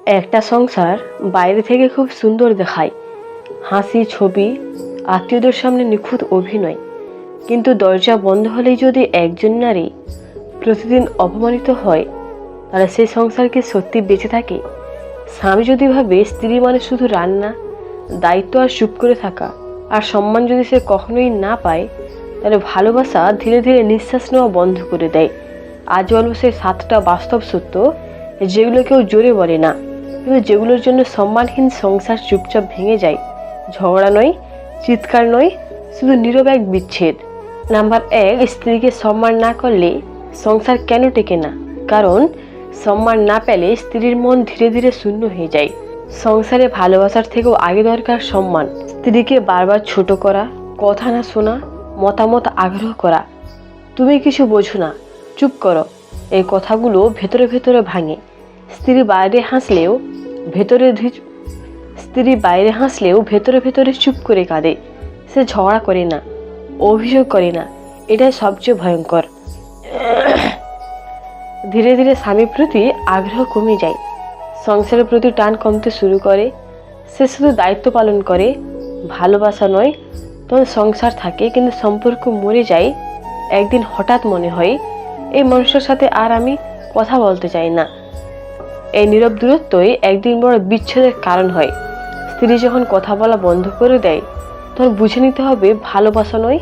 একটা সংসার বাইরে থেকে খুব সুন্দর দেখায়, হাসি, ছবি, আত্মীয়দের সামনে নিখুঁত অভিনয়। কিন্তু দরজা বন্ধ হলেই যদি একজন নারী প্রতিদিন অপমানিত হয়, তাহলে সেই সংসার কি সত্যি বেঁচে থাকে? স্বামী যদি ভাবে স্ত্রী মানে শুধু রান্না, দায়িত্ব আর চুপ করে থাকা, আর সম্মান যদি সে কখনোই না পায়, তাহলে ভালোবাসা ধীরে ধীরে নিঃশ্বাস নেওয়া বন্ধ করে দেয়। আজ বলবো সেই 7টা বাস্তব সত্য, যেগুলো কেউ জোরে বলে না, কিন্তু যেগুলোর জন্য সম্মানহীন সংসার চুপচাপ ভেঙে যায়। ঝগড়া নয়, চিৎকার নয়, শুধু নীরব এক বিচ্ছেদ। নাম্বার 1, স্ত্রীকে সম্মান না করলে সংসার কেন টেকে না? কারণ সম্মান না পেলে স্ত্রীর মন ধীরে ধীরে শূন্য হয়ে যায়। সংসারে ভালোবাসার থেকেও আগে দরকার সম্মান। স্ত্রীকে বারবার ছোট করা, কথা না শোনা, মতামত আগ্রহ করা, তুমি কিছু বোঝো না, চুপ করো, এই কথাগুলো ভেতরে ভেতরে ভাঙে। স্ত্রী বাইরে হাসলেও ভেতরে ভেতরে চুপ করে কাঁদে। সে ঝগড়া করে না, অভিযোগ করে না, এটাই সবচেয়ে ভয়ঙ্কর। ধীরে ধীরে স্বামীর প্রতি আগ্রহ কমে যায়, সংসারের প্রতি টান কমতে শুরু করে। সে শুধু দায়িত্ব পালন করে, ভালোবাসা নয়। তখন সংসার থাকে কিন্তু সম্পর্ক মরে যায়। একদিন হঠাৎ মনে হয়, এই মানুষের সাথে আর আমি কথা বলতে চাই না। এই নীরব দূরত্বই একদিন বড় বিচ্ছেদের কারণ হয়। স্ত্রী যখন কথা বলা বন্ধ করে দেয়, তখন বুঝে নিতে হবে ভালোবাসা নয়,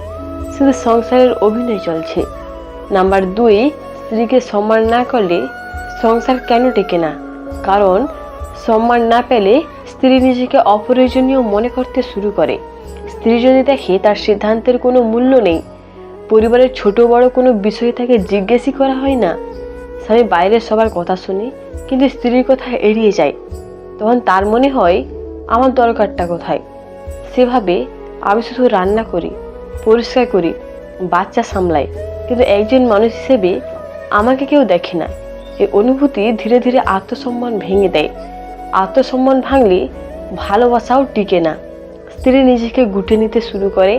শুধু সংসারের অভিনয় চলছে। নাম্বার 2, স্ত্রীকে সম্মান না করলে সংসার কেন টেকে না? কারণ সম্মান না পেলে স্ত্রী নিজেকে অপ্রয়োজনীয় মনে করতে শুরু করে। স্ত্রী যদি দেখে তার সিদ্ধান্তের কোনো মূল্য নেই, পরিবারের ছোট বড় কোনো বিষয়ে তাকে জিজ্ঞেসই করা হয় না, স্বামী বাইরের সবার কথা শুনে কিন্তু স্ত্রীর কথা এড়িয়ে যায়, তখন তার মনে হয় আমার দরকারটা কোথায়? সেভাবে আমি শুধু রান্না করি, পরিষ্কার করি, বাচ্চা সামলাই, কিন্তু একজন মানুষ হিসেবে আমাকে কেউ দেখে না। এই অনুভূতি ধীরে ধীরে আত্মসম্মান ভেঙে দেয়। আত্মসম্মান ভাঙলে ভালোবাসাও টিকে না। স্ত্রী নিজেকে গুটে নিতে শুরু করে,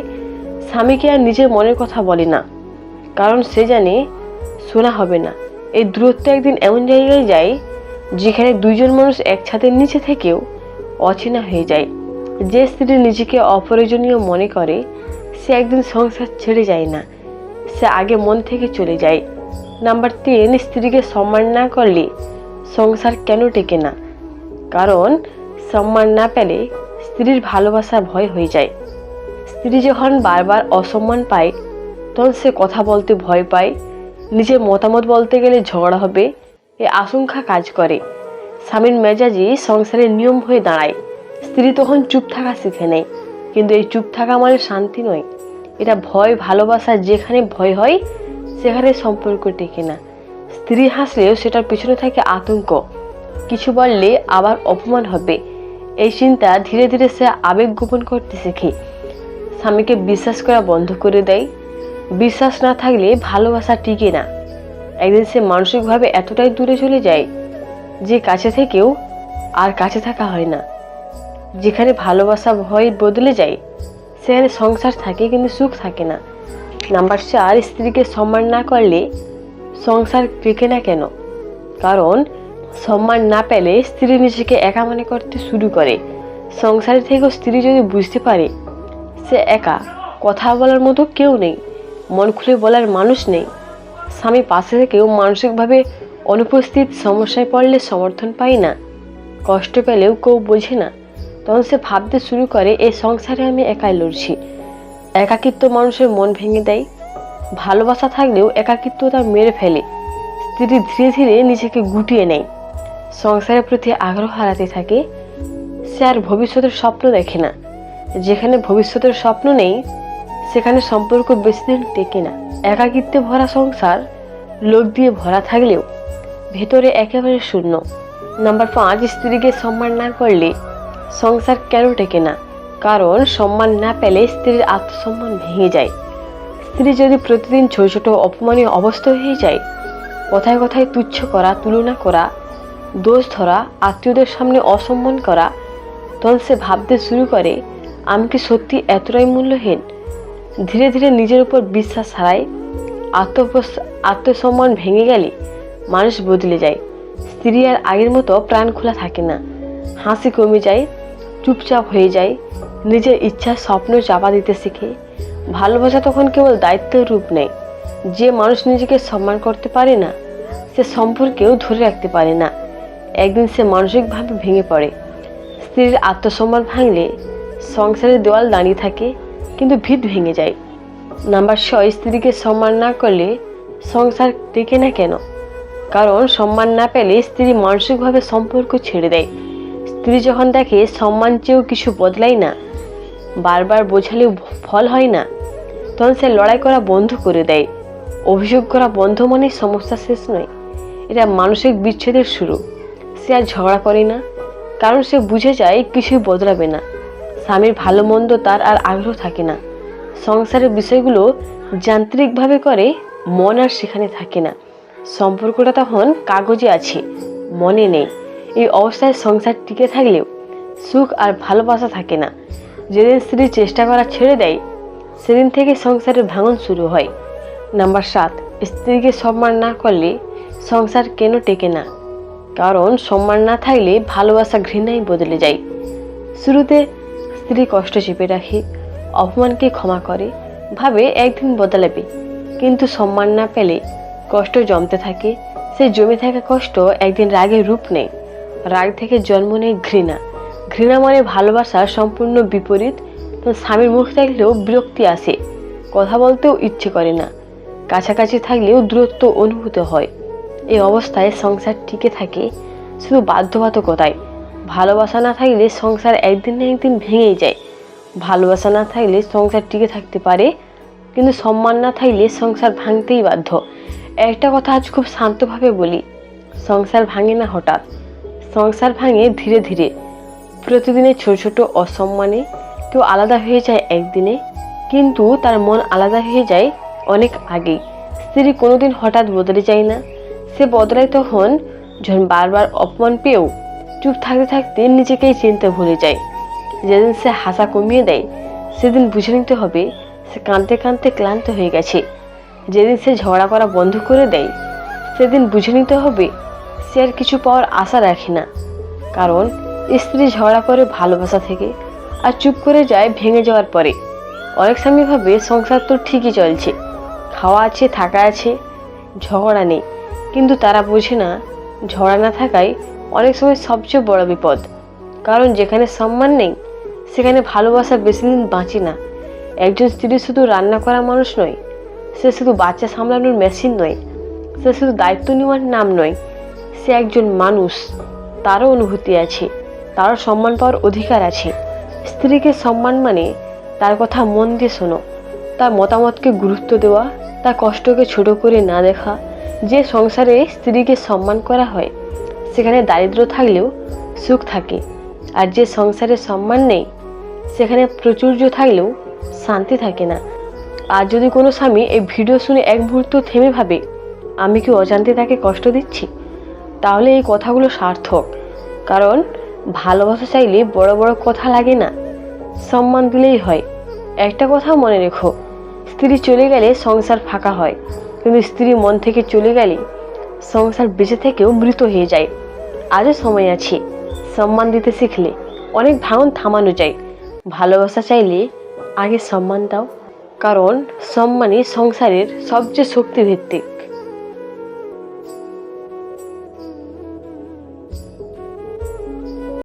স্বামীকে আর নিজের মনের কথা বলে না, কারণ সে জানে শোনা হবে না। এই দূরত্ব একদিন এমন জায়গায় যায় যেখানে দুইজন মানুষ এক ছাদের নিচে থেকেও অচেনা হয়ে যায়। যে স্ত্রী নিজেকে অপ্রয়োজনীয় মনে করে, সে একদিন সংসার ছেড়ে যায় না, সে আগে মন থেকে চলে যায়। নাম্বার 3, স্ত্রীকে সম্মান না করলে সংসার কেন টেকে না? কারণ সম্মান না পেলে স্ত্রীর ভালোবাসা ভয় হয়ে যায়। স্ত্রী যখন বারবার অসম্মান পায়, তখন সে কথা বলতে ভয় পায়, নিজের মতামত বলতে গেলে ঝগড়া হবে, এই আশঙ্কা কাজ করে। স্বামীর মেজাজি সংসারের নিয়ম হয়ে দাঁড়ায়। স্ত্রী তখন চুপ থাকা শিখে নেয়, কিন্তু এই চুপ থাকা মানে শান্তি নয়, এটা ভয়। ভালোবাসা যেখানে ভয় হয়, সেখানে সম্পর্ক টেকে না। স্ত্রী হাসলেও সেটার পেছনে থাকে আতঙ্ক, কিছু বললে আবার অপমান হবে। এই চিন্তা ধীরে ধীরে সে আবেগ গোপন করতে শেখে, স্বামীকে বিশ্বাস করা বন্ধ করে দেয়। বিশ্বাস না থাকলে ভালোবাসা টিকে না। একদিন সে মানসিকভাবে এতটাই দূরে চলে যায় যে কাছে থেকেও আর কাছে থাকা হয় না। যেখানে ভালোবাসা ভয় বদলে যায়, সেখানে সংসার থাকে কিন্তু সুখ থাকে না। নাম্বার 4, স্ত্রীকে সম্মান না করলে সংসার টেকে না কেন? কারণ সম্মান না পেলে স্ত্রী নিজেকে একা মনে করতে শুরু করে। সংসারে থেকেও স্ত্রী যদি বুঝতে পারে সে একা, কথা বলার মতো কেউ নেই, মন খুলে বলার মানুষ নেই, স্বামী পাশে থেকেও মানসিকভাবে অনুপস্থিত, সমস্যায় পড়লে সমর্থন পায় না, কষ্ট পেলেও কেউ বোঝে না, তখন সে ভাবতে শুরু করে এই সংসারে আমি একাই লড়ছি। একাকিত্ব মানুষের মন ভেঙে দেয়। ভালোবাসা থাকলেও একাকিত্ব তা মেরে ফেলে। স্ত্রী ধীরে ধীরে নিজেকে গুটিয়ে নেয়, সংসারের প্রতি আগ্রহ হারাতে থাকে। সে আর ভবিষ্যতের স্বপ্ন দেখে না। যেখানে ভবিষ্যতের স্বপ্ন নেই, সেখানে সম্পর্ক বেশি দিন টেকে না। একাকিত্বে ভরা সংসার লোক দিয়ে ভরা থাকলেও ভেতরে একেবারে শূন্য। নাম্বার 5, স্ত্রীকে সম্মান না করলে সংসার কেন টেকে না? কারণ সম্মান না পেলে স্ত্রীর আত্মসম্মান ভেঙে যায়। স্ত্রী যদি প্রতিদিন ছোট ছোট অপমানীয় অবস্থা হয়ে যায়, কথায় কথায় তুচ্ছ করা, তুলনা করা, দোষ ধরা, আত্মীয়দের সামনে অসম্মান করা, তখন সে ভাবতে শুরু করে আমি কি সত্যি এতটাই মূল্যহীন? ধীরে ধীরে নিজের উপর বিশ্বাস হারায়। আত্মসম্মান ভেঙে গেলে মানুষ বদলে যায়। স্ত্রী আর আগের মতো প্রাণ খোলা থাকে না, হাসি কমে যায়, চুপচাপ হয়ে যায়, নিজের ইচ্ছা স্বপ্ন চাপা দিতে শিখে। ভালোবাসা তখন কেবল দায়িত্বের রূপ নেয়। যে মানুষ নিজেকে সম্মান করতে পারে না, সে সম্পর্কেও ধরে রাখতে পারে না। একদিন সে মানসিকভাবে ভেঙে পড়ে। স্ত্রীর আত্মসম্মান ভাঙলে সংসারের দেওয়াল দাঁড়িয়ে থাকে, কিন্তু ভিত ভেঙে যায়। নাম্বার 6, স্ত্রীকে সম্মান না করলে সংসার টেকে না কেন? কারণ সম্মান না পেলে স্ত্রী মানসিকভাবে সম্পর্ক ছেড়ে দেয়। স্ত্রী যখন দেখে সম্মান চেয়েও কিছু বদলায় না, বারবার বোঝালেও ফল হয় না, তখন সে লড়াই করা বন্ধ করে দেয়। অভিযোগ করা বন্ধ মানেই সমস্যা শেষ নয়, এটা মানসিক বিচ্ছেদের শুরু। সে আর ঝগড়া করে না, কারণ সে বুঝে যায় কিছুই বদলাবে না। স্বামীর ভালো মন্দ তার আর আগ্রহ থাকে না। সংসারের বিষয়গুলো যান্ত্রিকভাবে করে, মন আর সেখানে থাকে না। সম্পর্কটা তখন কাগজে আছে, মনে নেই। এই অবস্থায় সংসার টিকে থাকলেও সুখ আর ভালোবাসা থাকে না। যেদিন স্ত্রী চেষ্টা করা ছেড়ে দেয়, সেদিন থেকে সংসারের ভাঙন শুরু হয়। নাম্বার 7, স্ত্রীকে সম্মান না করলে সংসার কেন টেকে না? কারণ সম্মান না থাকলে ভালোবাসা ঘৃণায় বদলে যায়। শুরুতে স্ত্রী কষ্ট চেপে রাখে, অপমানকে ক্ষমা করে, ভাবে একদিন বদলাবে। কিন্তু সম্মান না পেলে কষ্ট জমতে থাকে। সে জমে থাকা কষ্ট একদিন রাগের রূপ নেয়। রাগ থেকে জন্ম নেয় ঘৃণা। ঘৃণা মানে ভালোবাসার সম্পূর্ণ বিপরীত। তো স্বামীর মুখ দেখলেও বিরক্তি আসে, কথা বলতেও ইচ্ছে করে না, কাছাকাছি থাকলেও দূরত্ব অনুভূত হয়। এই অবস্থায় সংসার টিকে থাকে শুধু বাধ্যবাধকতায়। ভালোবাসা না থাকলে সংসার একদিন না একদিন ভেঙেই যায়। ভালোবাসা না থাকলে সংসার টিকে থাকতে পারে, কিন্তু সম্মান না থাকলে সংসার ভাঙতেই বাধ্য। একটা কথা আজ খুব শান্তভাবে বলি, সংসার ভাঙে না হঠাৎ, সংসার ভাঙে ধীরে ধীরে। প্রতিদিনের ছোট ছোট অসম্মানে কেউ আলাদা হয়ে যায় একদিনে, কিন্তু তার মন আলাদা হয়ে যায় অনেক আগেই। স্ত্রী কোনোদিন হঠাৎ বদলে যায় না, সে বদলায় তখন যখন বারবার অপমান পেয়েও চুপ থাকতে থাকতে নিজেকেই চিনতে ভুলে যায়। যেদিন সে হাসা কমিয়ে দেয়, সেদিন বুঝে নিতে হবে সে কাঁদতে কাঁদতে ক্লান্ত হয়ে গেছে। যেদিন সে ঝগড়া করা বন্ধ করে দেয়, সেদিন বুঝে নিতে হবে সে আর কিছু পাওয়ার আশা রাখে না। কারণ স্ত্রী ঝগড়া করে ভালোবাসা থেকে, আর চুপ করে যায় ভেঙে যাওয়ার পরে। অনেক স্বামী ভাবে সংসার তো ঠিকই চলছে, খাওয়া আছে, থাকা আছে, ঝগড়া নেই। কিন্তু তারা বোঝে না, ঝগড়া না থাকায় অনেক সময় সবচেয়ে বড় বিপদ। কারণ যেখানে সম্মান নেই, সেখানে ভালোবাসা বেশি দিন বাঁচে না। একজন স্ত্রী শুধু রান্না করা মানুষ নয়, সে শুধু বাচ্চা সামলানোর মেশিন নয়, সে শুধু দায়িত্ব নেওয়ার নাম নয়। সে একজন মানুষ, তারও অনুভূতি আছে, তারও সম্মান পাওয়ার অধিকার আছে। স্ত্রীকে সম্মান মানে তার কথা মন দিয়ে শোনো, তার মতামতকে গুরুত্ব দেওয়া, তার কষ্টকে ছোট করে না দেখা। যে সংসারে স্ত্রীকে সম্মান করা হয়, সেখানে দারিদ্র্য থাকলেও সুখ থাকে। আর যে সংসারে সম্মান নেই, সেখানে প্রাচুর্য থাকলেও শান্তি থাকে না। আর যদি কোনো স্বামী এই ভিডিও শুনে এক মুহূর্ত থেমে ভাবে আমি কি অজান্তে তাকে কষ্ট দিচ্ছি, তাহলে এই কথাগুলো সার্থক। কারণ ভালোবাসা চাইলে বড় বড় কথা লাগে না, সম্মান দিলেই হয়। একটা কথা মনে রেখো, স্ত্রী চলে গেলে সংসার ফাঁকা হয়, কিন্তু স্ত্রী মন থেকে চলে গেলে সংসার বেঁচে থেকেও মৃত হয়ে যায়। আজও সময় আছে, সম্মান দিতে শিখলে অনেক ভাঙন থামানো যায়। ভালোবাসা চাইলে আগে সম্মান দাও, কারণ সম্মানই সংসারের সবচেয়ে শক্তিভিত্তিক।